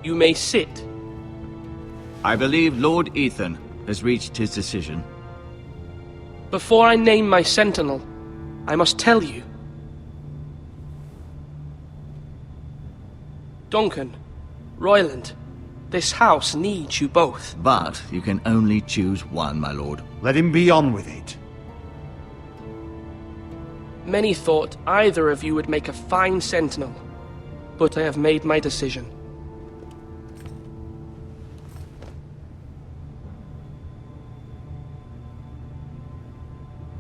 You may sit. I believe Lord Ethan has reached his decision. Before I name my sentinel, I must tell you. Duncan, Royland, this house needs you both. But you can only choose one, my lord. Let him be on with it. Many thought either of you would make a fine sentinel, but I have made my decision.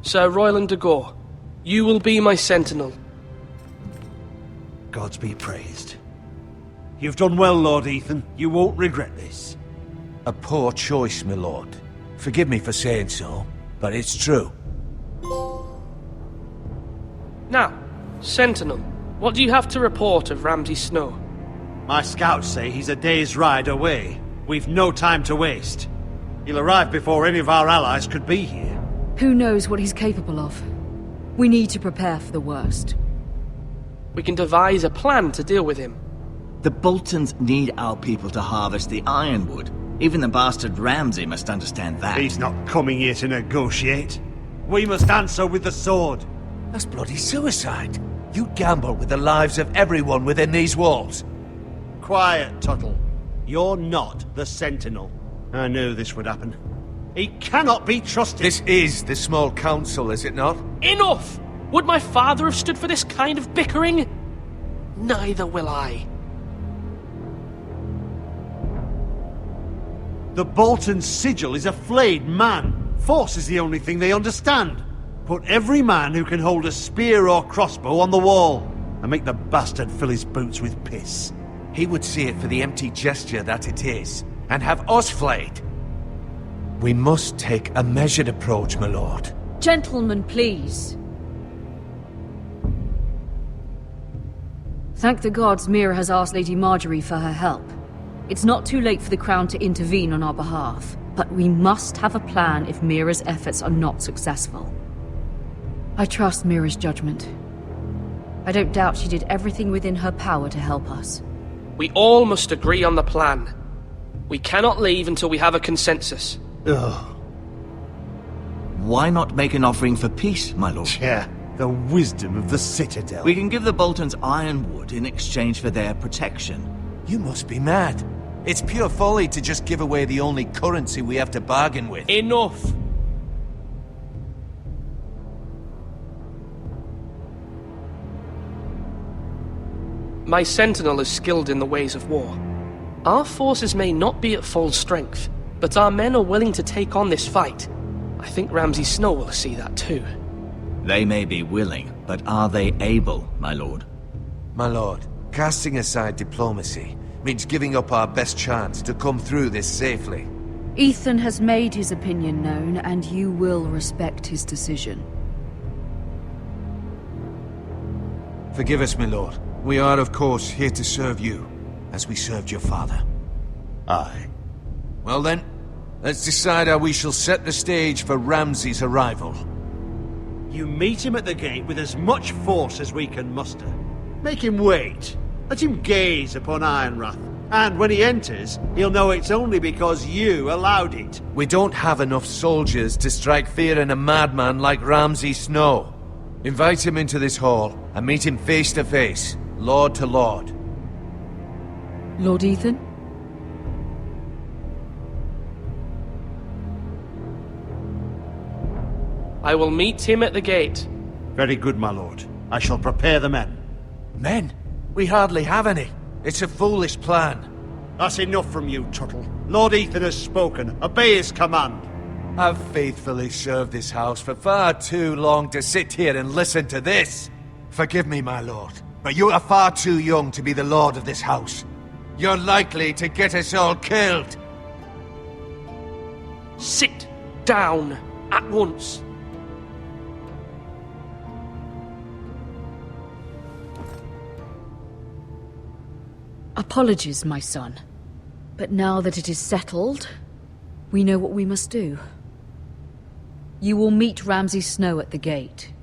Sir Royland de Gore, you will be my sentinel. Gods be praised. You've done well, Lord Ethan. You won't regret this. A poor choice, my lord. Forgive me for saying so, but it's true. Now, sentinel, what do you have to report of Ramsay Snow? My scouts say he's a day's ride away. We've no time to waste. He'll arrive before any of our allies could be here. Who knows what he's capable of? We need to prepare for the worst. We can devise a plan to deal with him. The Boltons need our people to harvest the ironwood. Even the bastard Ramsay must understand that. He's not coming here to negotiate. We must answer with the sword. That's bloody suicide. You gamble with the lives of everyone within these walls. Quiet, Tuttle. You're not the Sentinel. I knew this would happen. He cannot be trusted. This is the small council, is it not? Enough! Would my father have stood for this kind of bickering? Neither will I. The Bolton sigil is a flayed man. Force is the only thing they understand. Put every man who can hold a spear or crossbow on the wall, and make the bastard fill his boots with piss. He would see it for the empty gesture that it is, and have us flayed. We must take a measured approach, my lord. Gentlemen, please. Thank the gods Mira has asked Lady Marjorie for her help. It's not too late for the Crown to intervene on our behalf, but we must have a plan if Mira's efforts are not successful. I trust Mira's judgment. I don't doubt she did everything within her power to help us. We all must agree on the plan. We cannot leave until we have a consensus. Ugh. Why not make an offering for peace, my lord? Yeah, the wisdom of the Citadel. We can give the Boltons ironwood in exchange for their protection. You must be mad. It's pure folly to just give away the only currency we have to bargain with. Enough! My sentinel is skilled in the ways of war. Our forces may not be at full strength, but our men are willing to take on this fight. I think Ramsay Snow will see that too. They may be willing, but are they able, my lord? My lord, casting aside diplomacy means giving up our best chance to come through this safely. Ethan has made his opinion known, and you will respect his decision. Forgive us, my lord. We are, of course, here to serve you, as we served your father. Aye. Well then, let's decide how we shall set the stage for Ramsay's arrival. You meet him at the gate with as much force as we can muster. Make him wait. Let him gaze upon Ironrath. And when he enters, he'll know it's only because you allowed it. We don't have enough soldiers to strike fear in a madman like Ramsay Snow. Invite him into this hall, and meet him face to face, lord to lord. Lord Ethan? I will meet him at the gate. Very good, my lord. I shall prepare the men. Men? We hardly have any. It's a foolish plan. That's enough from you, Tuttle. Lord Ethan has spoken. Obey his command. I've faithfully served this house for far too long to sit here and listen to this. Forgive me, my lord, but you are far too young to be the lord of this house. You're likely to get us all killed. Sit down at once. Apologies, my son. But now that it is settled, we know what we must do. You will meet Ramsay Snow at the gate,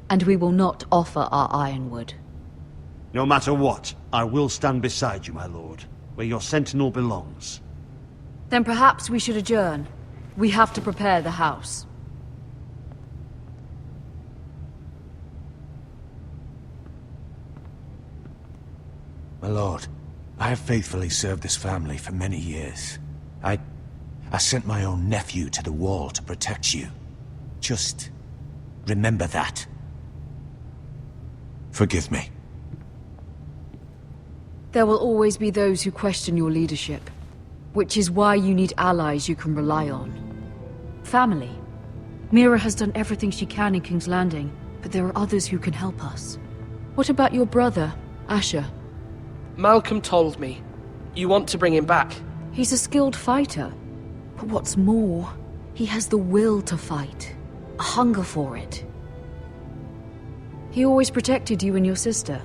and we will not offer our ironwood. No matter what, I will stand beside you, my lord. where your sentinel belongs. Then perhaps we should adjourn. We have to prepare the house. My lord, I have faithfully served this family for many years. I sent my own nephew to the wall to protect you. Just remember that. Forgive me. There will always be those who question your leadership, which is why you need allies you can rely on. Family. Mira has done everything she can in King's Landing, but there are others who can help us. What about your brother, Asher? Malcolm told me. You want to bring him back? He's a skilled fighter. But what's more, he has the will to fight. A hunger for it. He always protected you and your sister.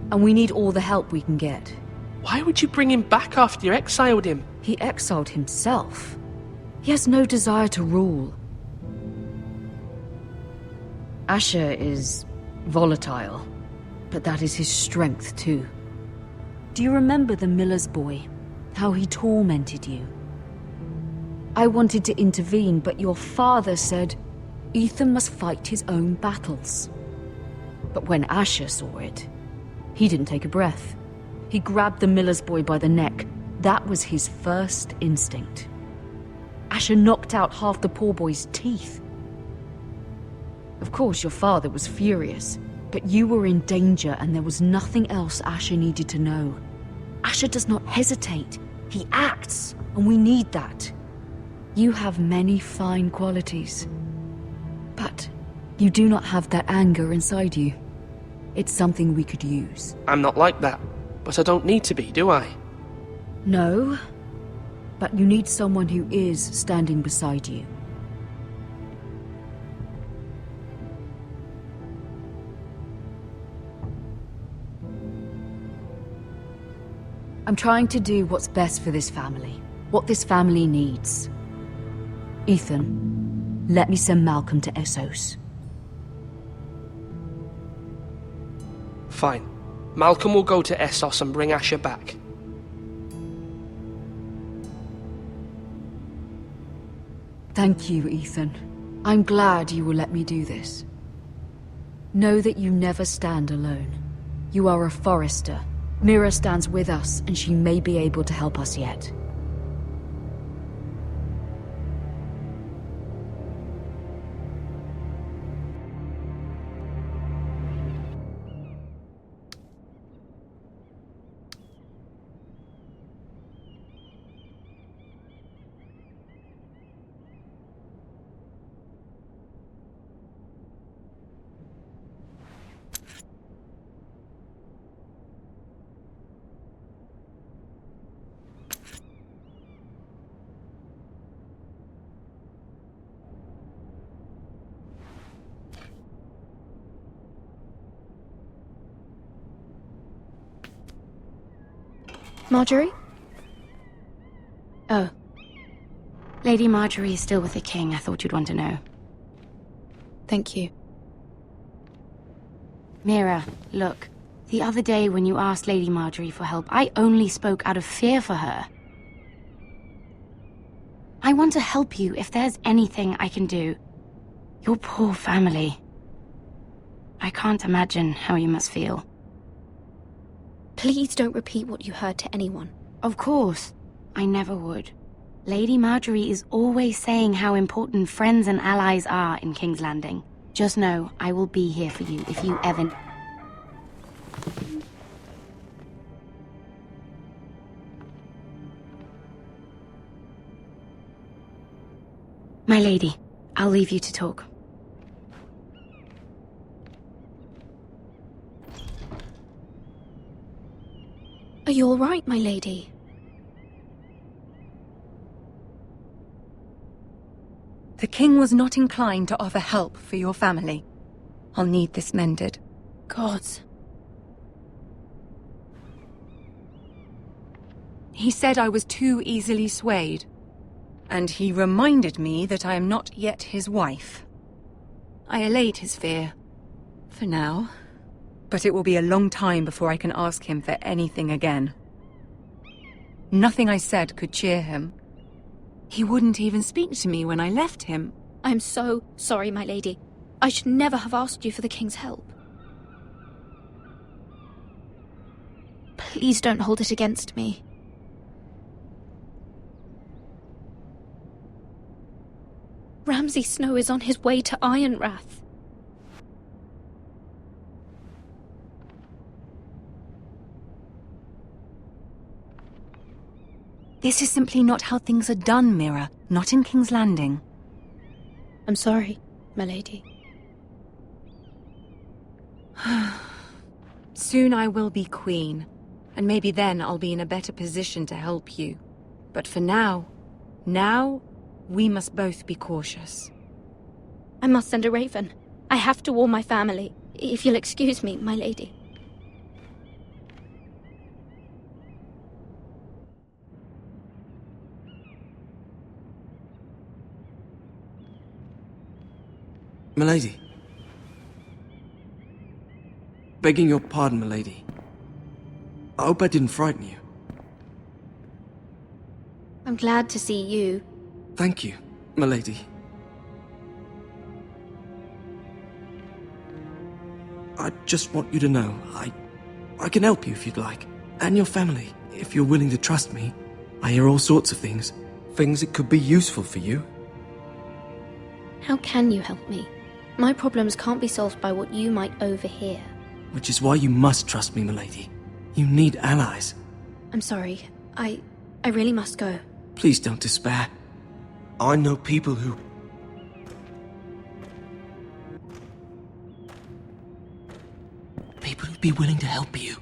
And we need all the help we can get. Why would you bring him back after you exiled him? He exiled himself. He has no desire to rule. Asher is volatile, but that is his strength too. Do you remember the miller's boy? How he tormented you? I wanted to intervene, but your father said Ethan must fight his own battles. But when Asher saw it, he didn't take a breath. He grabbed the miller's boy by the neck. That was his first instinct. Asher knocked out half the poor boy's teeth. Of course, your father was furious, but you were in danger and there was nothing else Asher needed to know. Asher does not hesitate. He acts, and we need that. You have many fine qualities, but you do not have that anger inside you. It's something we could use. I'm not like that, but I don't need to be, do I? No, but you need someone who is standing beside you. I'm trying to do what's best for this family, what this family needs. Ethan, let me send Malcolm to Essos. Fine. Malcolm will go to Essos and bring Asher back. Thank you, Ethan. I'm glad you will let me do this. Know that you never stand alone. You are a Forrester. Mira stands with us, and she may be able to help us yet. Marjorie? Oh. Lady Marjorie is still with the king. I thought you'd want to know. Thank you. Mira, look. The other day when you asked Lady Marjorie for help, I only spoke out of fear for her. I want to help you if there's anything I can do. Your poor family. I can't imagine how you must feel. Please don't repeat what you heard to anyone. Of course. I never would. Lady Marjorie is always saying how important friends and allies are in King's Landing. Just know, I will be here for you if you ever... My lady, I'll leave you to talk. Are you all right, my lady? The king was not inclined to offer help for your family. I'll need this mended. Gods. He said I was too easily swayed. And he reminded me that I am not yet his wife. I allayed his fear. For now. But it will be a long time before I can ask him for anything again. Nothing I said could cheer him. He wouldn't even speak to me when I left him. I'm so sorry, my lady. I should never have asked you for the king's help. Please don't hold it against me. Ramsay Snow is on his way to Ironrath. This is simply not how things are done, Mira. Not in King's Landing. I'm sorry, my lady. Soon I will be queen, and maybe then I'll be in a better position to help you. But for now, we must both be cautious. I must send a raven. I have to warn my family. If you'll excuse me, my lady. Milady. Begging your pardon, milady. I hope I didn't frighten you. I'm glad to see you. Thank you, milady. I just want you to know, I can help you if you'd like. And your family, if you're willing to trust me. I hear all sorts of things. Things that could be useful for you. How can you help me? My problems can't be solved by what you might overhear. Which is why you must trust me, milady. You need allies. I'm sorry. I really must go. Please don't despair. I know people who'd be willing to help you.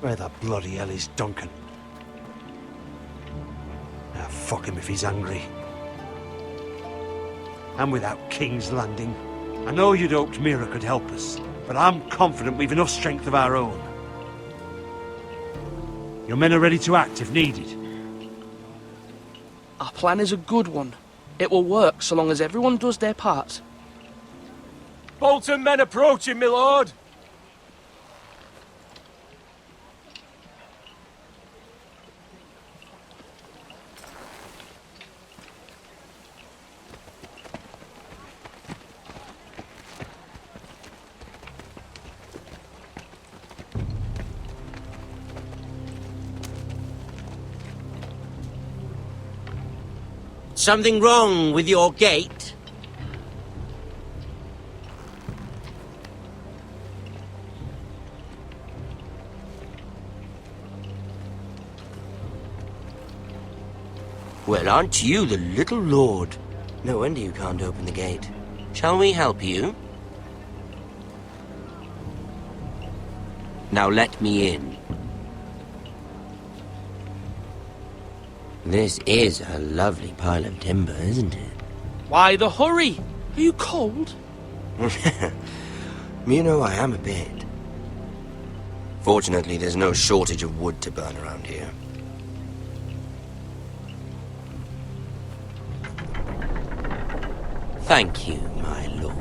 Where the bloody hell is Duncan? Ah, fuck him if he's angry. And without King's Landing. I know you'd hoped Mira could help us, but I'm confident we've enough strength of our own. Your men are ready to act if needed. Our plan is a good one. It will work so long as everyone does their part. Bolton men approaching, my lord! Something wrong with your gate? Well, aren't you the little lord? No wonder you can't open the gate. Shall we help you? Now let me in. This is a lovely pile of timber, isn't it? Why the hurry? Are you cold? You know, I am a bit. Fortunately, there's no shortage of wood to burn around here. Thank you, my lord.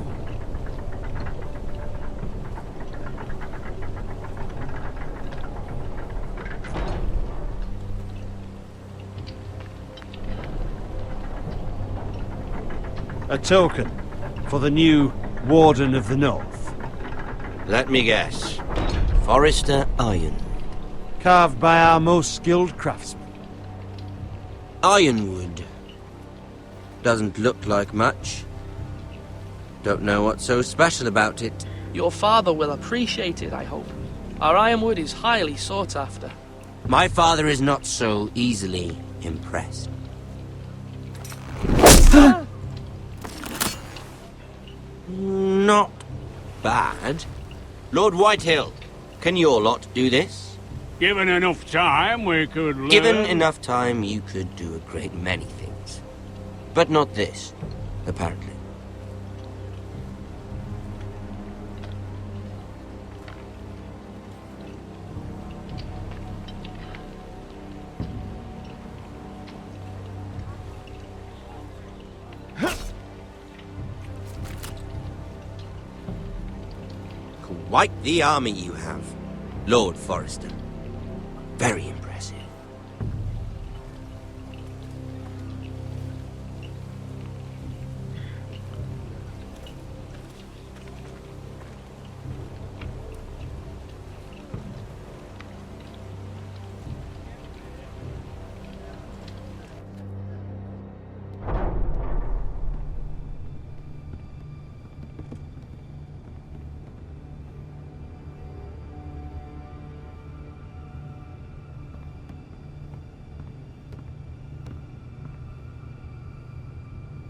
A token for the new Warden of the North. Let me guess. Forrester Iron. Carved by our most skilled craftsmen. Ironwood. Doesn't look like much. Don't know what's so special about it. Your father will appreciate it, I hope. Our ironwood is highly sought after. My father is not so easily impressed. Not bad. Lord Whitehill, can your lot do this? Given enough time, we could learn... Given enough time, you could do a great many things. But not this, apparently. Quite the army you have, Lord Forrester. Very impressive.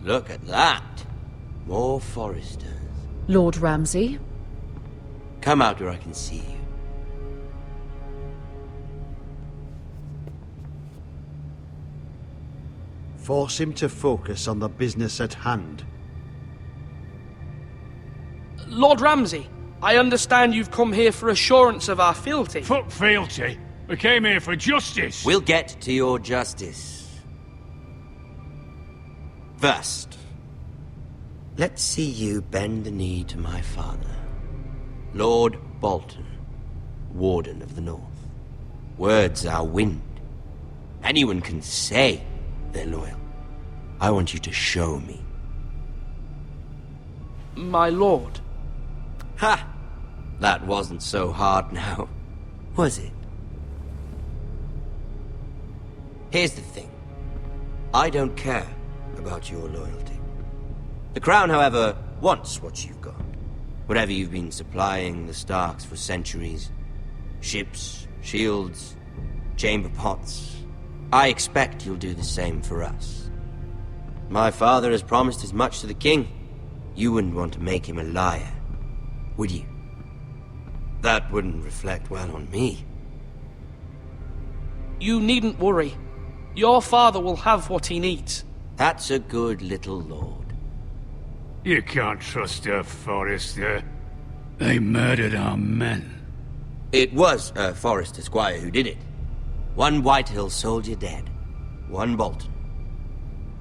Look at that. More Forresters. Lord Ramsay? Come out where I can see you. Force him to focus on the business at hand. Lord Ramsay, I understand you've come here for assurance of our fealty. Fuck fealty. We came here for justice. We'll get to your justice. First, let's see you bend the knee to my father, Lord Bolton, Warden of the North. Words are wind. Anyone can say they're loyal. I want you to show me. My lord. Ha! That wasn't so hard now, was it? Here's the thing. I don't care about your loyalty. The Crown, however, wants what you've got. Whatever you've been supplying the Starks for centuries. Ships, shields, chamber pots. I expect you'll do the same for us. My father has promised as much to the King. You wouldn't want to make him a liar, would you? That wouldn't reflect well on me. You needn't worry. Your father will have what he needs. That's a good little lord. You can't trust her, Forrester. They murdered our men. It was a Forrester squire who did it. One Whitehill soldier dead. One Bolton.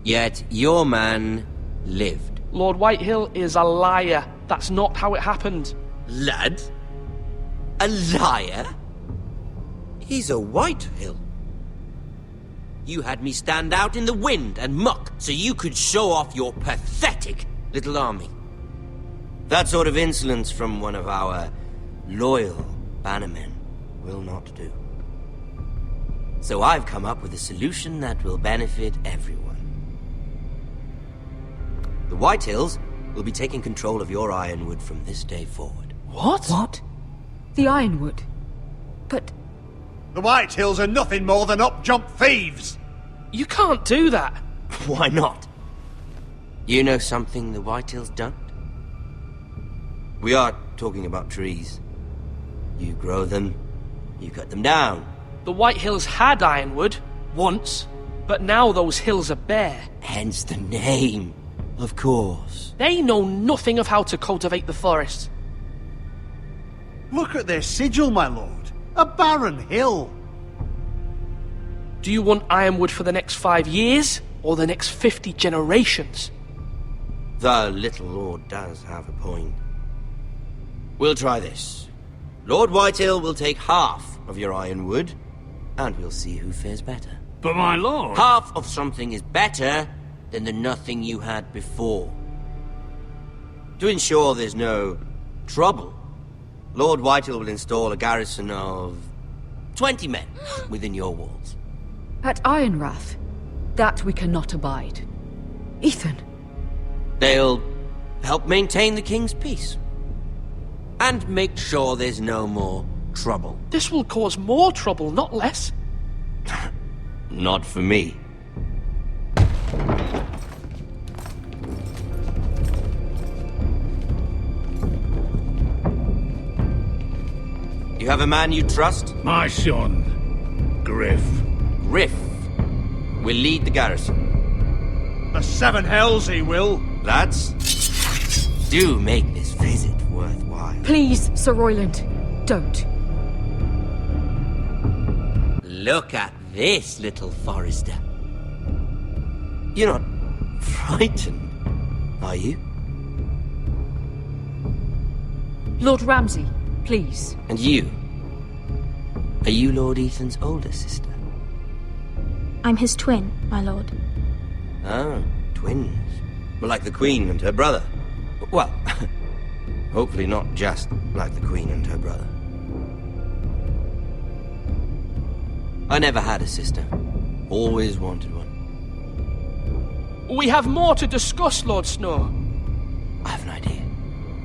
Yet your man lived. Lord Whitehill is a liar. That's not how it happened. Lad? A liar? He's a Whitehill. You had me stand out in the wind and muck so you could show off your pathetic little army. That sort of insolence from one of our loyal bannermen will not do. So I've come up with a solution that will benefit everyone. The Whitehills will be taking control of your Ironwood from this day forward. What? What? The Ironwood? But... The Whitehills are nothing more than up-jump thieves! You can't do that! Why not? You know something the Whitehills don't? We are talking about trees. You grow them, you cut them down. The Whitehills had Ironwood, once, but now those hills are bare. Hence the name, of course. They know nothing of how to cultivate the forest. Look at their sigil, my lord. A barren hill. Do you want Ironwood for the next 5 years, or the next 50 generations? The little lord does have a point. We'll try this. Lord Whitehill will take half of your Ironwood, and we'll see who fares better. But my lord... Half of something is better than the nothing you had before. To ensure there's no trouble, Lord Whitehill will install a garrison of 20 men within your walls. At Ironrath, that we cannot abide. Ethan. They'll help maintain the king's peace. And make sure there's no more trouble. This will cause more trouble, not less. Not for me. You have a man you trust? My son, Griff. Griff will lead the garrison. The seven hells he will. Lads, do make this visit worthwhile. Please, Sir Royland, don't. Look at this, little Forrester. You're not frightened, are you? Lord Ramsay, please. And you? Are you Lord Ethan's older sister? I'm his twin, my lord. Oh, twins. Well, like the Queen and her brother. Well, hopefully not just like the Queen and her brother. I never had a sister. Always wanted one. We have more to discuss, Lord Snow. I have an idea.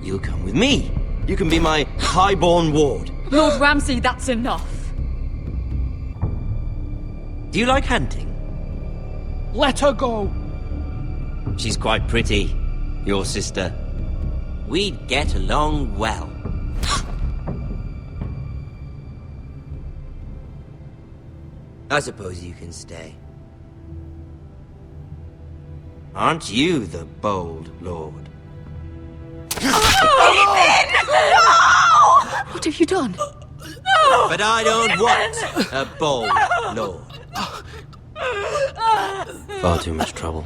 You'll come with me. You can be my highborn ward. Lord Ramsay, that's enough. Do you like hunting? Let her go. She's quite pretty, your sister. We'd get along well. I suppose you can stay. Aren't you the bold lord? What have you done? But I don't want a bold lord. Far too much trouble.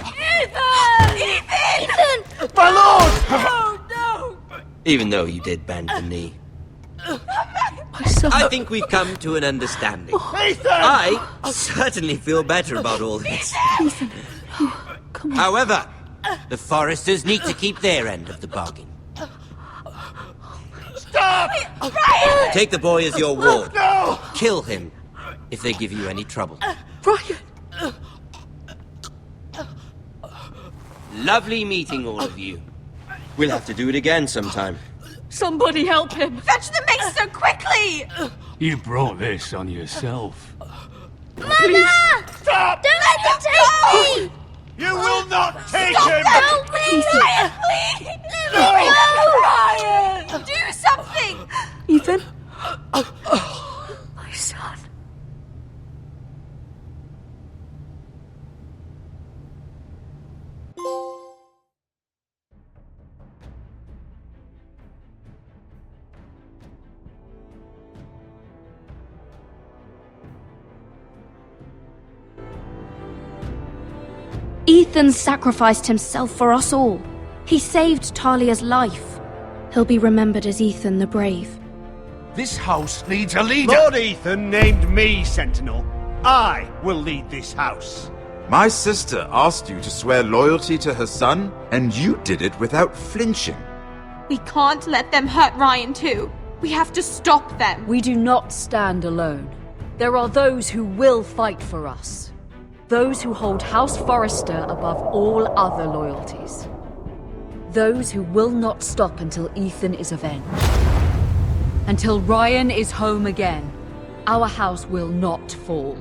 Ethan! My lord! No! Even though you did bend the knee. My son. I think we've come to an understanding. Ethan! I certainly feel better about all this. Ethan. Oh, come on. However, the Forresters need to keep their end of the bargain. Stop! Ryan! Take the boy as your ward. No! Kill him if they give you any trouble. Ryan! Lovely meeting all of you. We'll have to do it again sometime. Somebody help him! Fetch the mixer quickly! You brought this on yourself. Mama! Stop! Don't let them take me! You will not take Stop! him! Help me! Ryan, please! No! Ryan! Do something! Ethan? My son. Ethan sacrificed himself for us all. He saved Talia's life. He'll be remembered as Ethan the Brave. This house needs a leader! Lord Ethan named me Sentinel. I will lead this house. My sister asked you to swear loyalty to her son, and you did it without flinching. We can't let them hurt Ryan too. We have to stop them. We do not stand alone. There are those who will fight for us. Those who hold House Forrester above all other loyalties. Those who will not stop until Ethan is avenged. Until Ryan is home again, our house will not fall.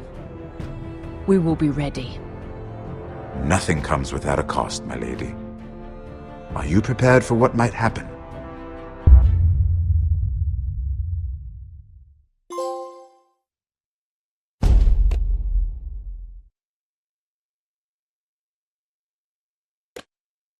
We will be ready. Nothing comes without a cost, my lady. Are you prepared for what might happen?